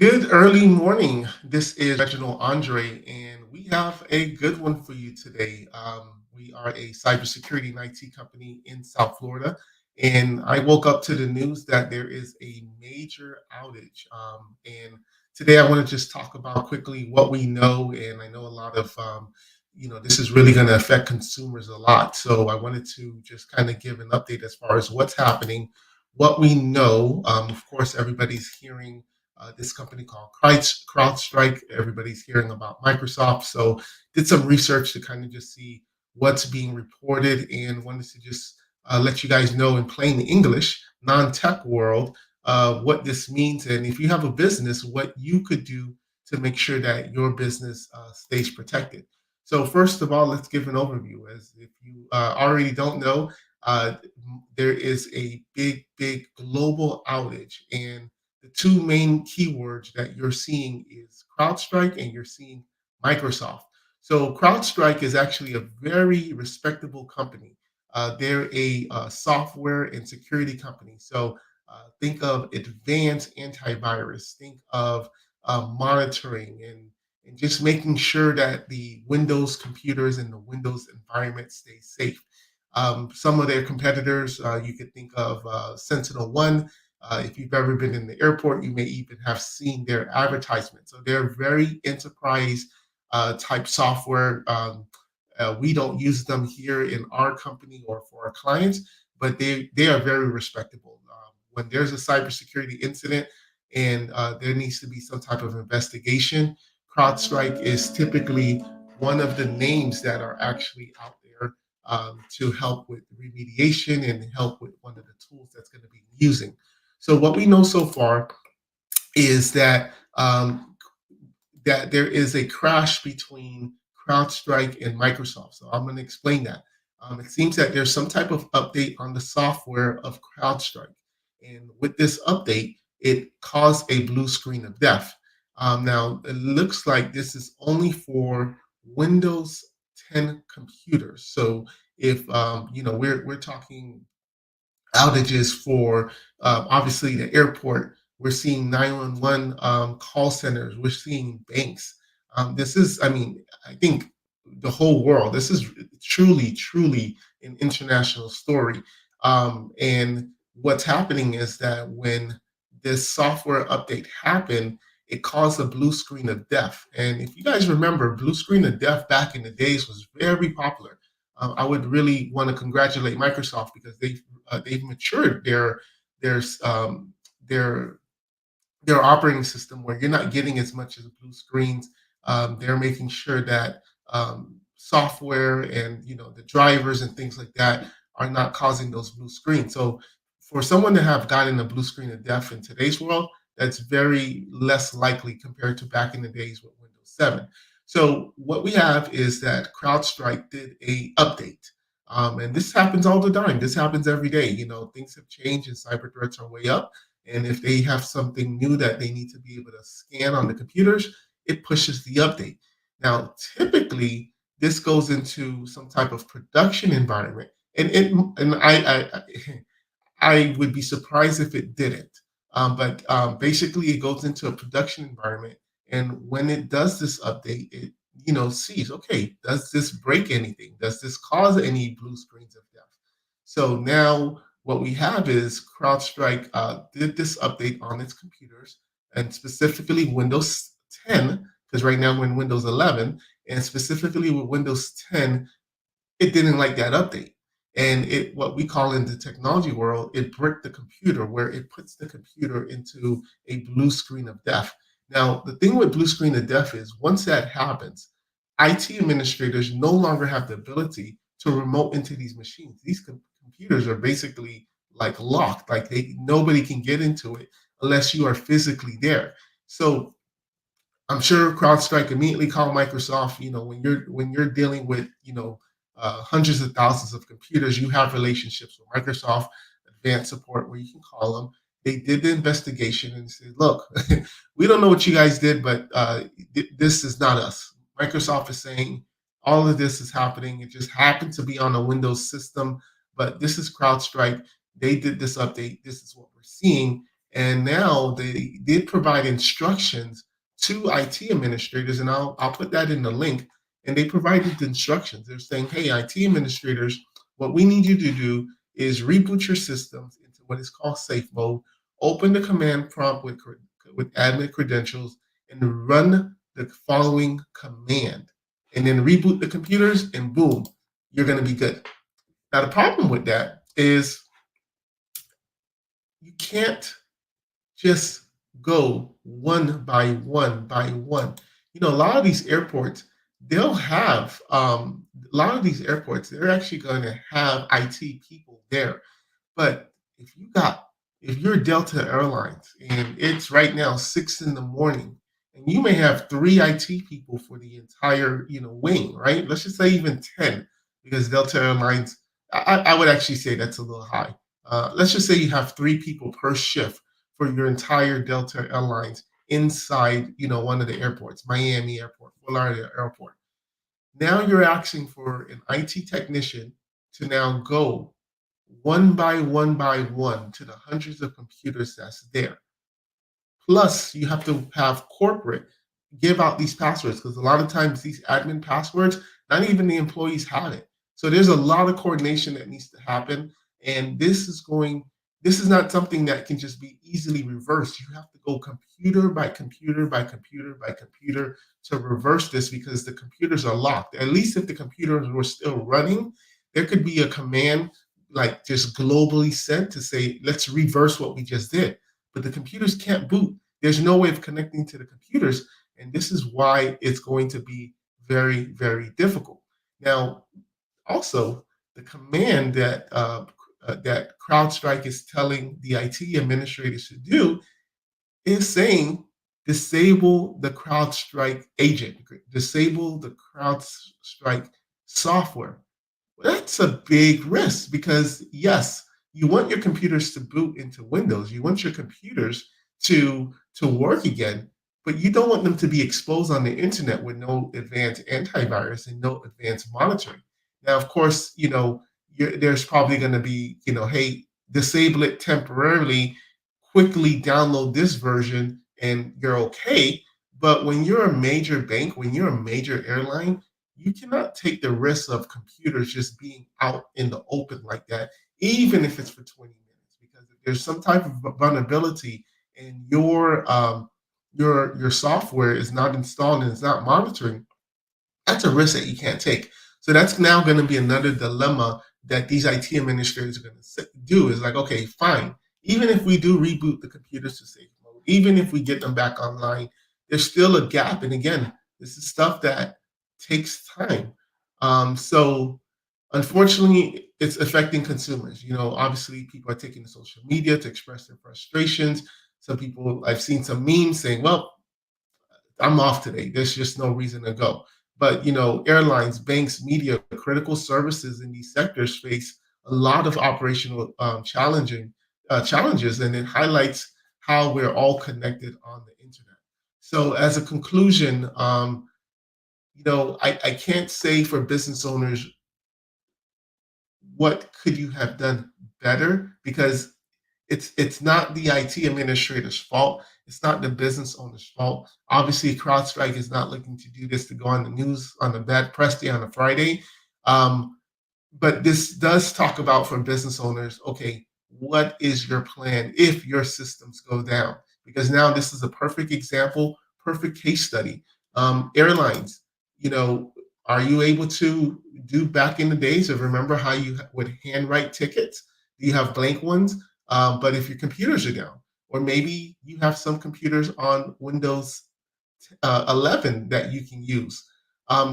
Good early morning. This is Reginald Andre, and we have a good one for you today. We are a cybersecurity and IT company in South Florida, and I woke up to the news that there is a major outage. And today I want to just talk about quickly what we know, and I know a lot of this is really going to affect consumers a lot. So I wanted to just kind of give an update as far as what's happening, what we know. Of course, everybody's hearing this company called CrowdStrike. Everybody's hearing about Microsoft. So did some research to kind of just see what's being reported and wanted to just let you guys know in plain English, non-tech world, what this means. And if you have a business, what you could do to make sure that your business stays protected. So first of all, let's give an overview. As if you already don't know, uh, there is a big global outage, and the two main keywords that you're seeing is CrowdStrike and you're seeing Microsoft. So CrowdStrike is actually a very respectable company. They're a software and security company. So think of advanced antivirus. Think of monitoring and just making sure that the Windows computers and the Windows environment stay safe. Some of their competitors, you could think of Sentinel One. If you've ever been in the airport, you may even have seen their advertisement. So they're very enterprise type software. We don't use them here in our company or for our clients, but they are very respectable. When there's a cybersecurity incident and there needs to be some type of investigation, CrowdStrike is typically one of the names that are actually out there to help with remediation and help with one of the tools that's going to be using. So what we know so far is that there is a crash between CrowdStrike and Microsoft. So I'm going to explain that. It seems that there's some type of update on the software of CrowdStrike, and with this update, it caused a blue screen of death. Now it looks like this is only for Windows 10 computers. So if we're talking outages for obviously the airport. We're seeing 911 call centers. We're seeing banks. This is, I mean, I think the whole world. This is truly an international story. And what's happening is that when this software update happened, it caused a blue screen of death. And if you guys remember, blue screen of death back in the days was very popular. I would really want to congratulate Microsoft because they've matured their um, their their operating system where you're not getting as much as blue screens. They're making sure that software and the drivers and things like that are not causing those blue screens. So for someone to have gotten a blue screen of death in today's world, that's very less likely compared to back in the days with Windows 7. So what we have is that CrowdStrike did a update. And this happens all the time. This happens every day. Things have changed and cyber threats are way up. And if they have something new that they need to be able to scan on the computers, it pushes the update. Now, typically, this goes into some type of production environment, and I would be surprised if it didn't. But basically, it goes into a production environment, and when it does this update, it sees, okay, does this break anything? Does this cause any blue screens of death? So now what we have is CrowdStrike did this update on its computers, and specifically Windows 10, because right now we're in Windows 11, and specifically with Windows 10, it didn't like that update. And it, what we call in the technology world, it bricked the computer, where it puts the computer into a blue screen of death. Now, the thing with blue screen of death is once that happens, IT administrators no longer have the ability to remote into these machines. These computers are basically like locked, like nobody can get into it unless you are physically there. So I'm sure CrowdStrike immediately called Microsoft. When you're dealing with hundreds of thousands of computers, you have relationships with Microsoft Advanced Support where you can call them. They did the investigation and said, "Look, we don't know what you guys did, but this is not us." Microsoft is saying all of this is happening. It just happened to be on a Windows system, but this is CrowdStrike. They did this update. This is what we're seeing, And now they did provide instructions to IT administrators, and I'll put that in the link. And they provided the instructions. They're saying, hey, IT administrators, what we need you to do is reboot your systems into what is called safe mode, open the command prompt with admin credentials, and run the following command. And then reboot the computers, and boom, you're going to be good. Now, the problem with that is you can't just go one by one. A lot of these airports, they'll have a lot of these airports, they're actually going to have IT people there. But if you got if you're Delta Airlines and it's right now 6 in the morning, and you may have three IT people for the entire wing, right? Let's just say even 10, because Delta Airlines, I would actually say that's a little high. Let's just say you have three people per shift for your entire Delta Airlines inside, one of the airports, Miami Airport, Fort Lauderdale Airport. Now you're asking for an IT technician to now go one by one to the hundreds of computers that's there. Plus, you have to have corporate give out these passwords, because a lot of times these admin passwords, not even the employees have it. So there's a lot of coordination that needs to happen. And this is not something that can just be easily reversed. You have to go computer by computer by computer by computer to reverse this, because the computers are locked. At least if the computers were still running, there could be a command like just globally sent to say, let's reverse what we just did. But the computers can't boot. There's no way of connecting to the computers. And this is why it's going to be very, very difficult. Now, also, the command that CrowdStrike is telling the IT administrators to do is saying, disable the CrowdStrike agent, disable the CrowdStrike software. That's a big risk, because yes, you want your computers to boot into Windows. You want your computers to work again, but you don't want them to be exposed on the internet with no advanced antivirus and no advanced monitoring. Now, of course, there's probably going to be, hey, disable it temporarily, quickly download this version, and you're okay. But when you're a major bank, when you're a major airline, you cannot take the risk of computers just being out in the open like that, even if it's for 20 minutes. Because if there's some type of vulnerability and your software is not installed and it's not monitoring, that's a risk that you can't take. So that's now going to be another dilemma that these IT administrators are going to do. Is like, okay, fine. Even if we do reboot the computers to safe mode, even if we get them back online, there's still a gap. And again, this is stuff that takes time. So unfortunately, it's affecting consumers. Obviously, people are taking to social media to express their frustrations. Some people, I've seen some memes saying, well, I'm off today. There's just no reason to go. But airlines, banks, media, critical services in these sectors face a lot of operational challenges, and it highlights how we're all connected on the internet. So, as a conclusion, I can't say for business owners what could you have done better, because it's not the IT administrator's fault. It's not the business owner's fault. Obviously, CrowdStrike is not looking to do this to go on the news on a bad press day on a Friday. Um, but this does talk about, for business owners, okay, what is your plan if your systems go down? Because now this is a perfect example, perfect case study. Airlines, you know, are you able to do back in the days of, remember how you would handwrite tickets? Do you have blank ones? But if your computers are down, or maybe you have some computers on Windows 11 that you can use.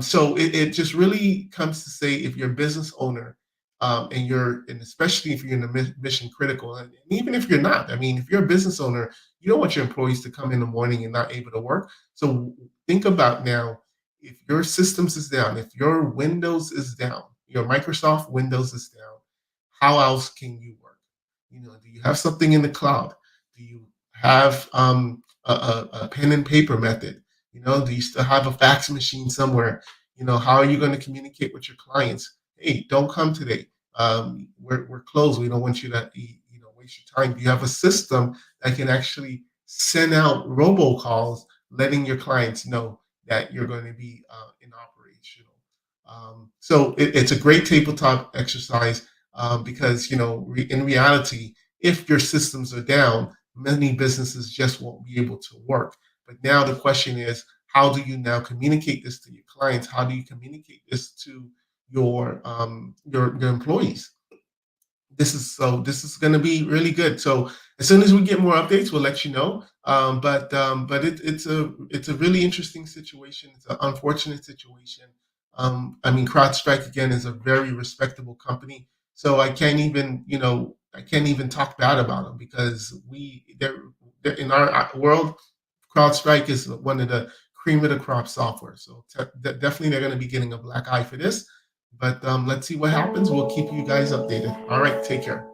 So it just really comes to say, if you're a business owner, and especially if you're in the mission critical, and even if you're not, I mean, if you're a business owner, you don't want your employees to come in the morning and not able to work. So think about now, if your systems is down, if your Windows is down, your Microsoft Windows is down, how else can you work? Do you have something in the cloud? Do you have a pen and paper method? Do you still have a fax machine somewhere? How are you going to communicate with your clients? Hey, don't come today. We're closed. We don't want you to, waste waste your time? Do you have a system that can actually send out robocalls letting your clients know that you're going to be inoperational? So it's a great tabletop exercise because in reality, if your systems are down, many businesses just won't be able to work. But now the question is, how do you now communicate this to your clients? How do you communicate this to your employees? This is going to be really good. So as soon as we get more updates, we'll let you know. But it's a really interesting situation. It's an unfortunate situation. I mean, CrowdStrike again is a very respectable company, so I can't even talk bad about them because they're in our world. CrowdStrike is one of the cream of the crop software. So definitely they're going to be getting a black eye for this. But let's see what happens. We'll keep you guys updated. All right, take care.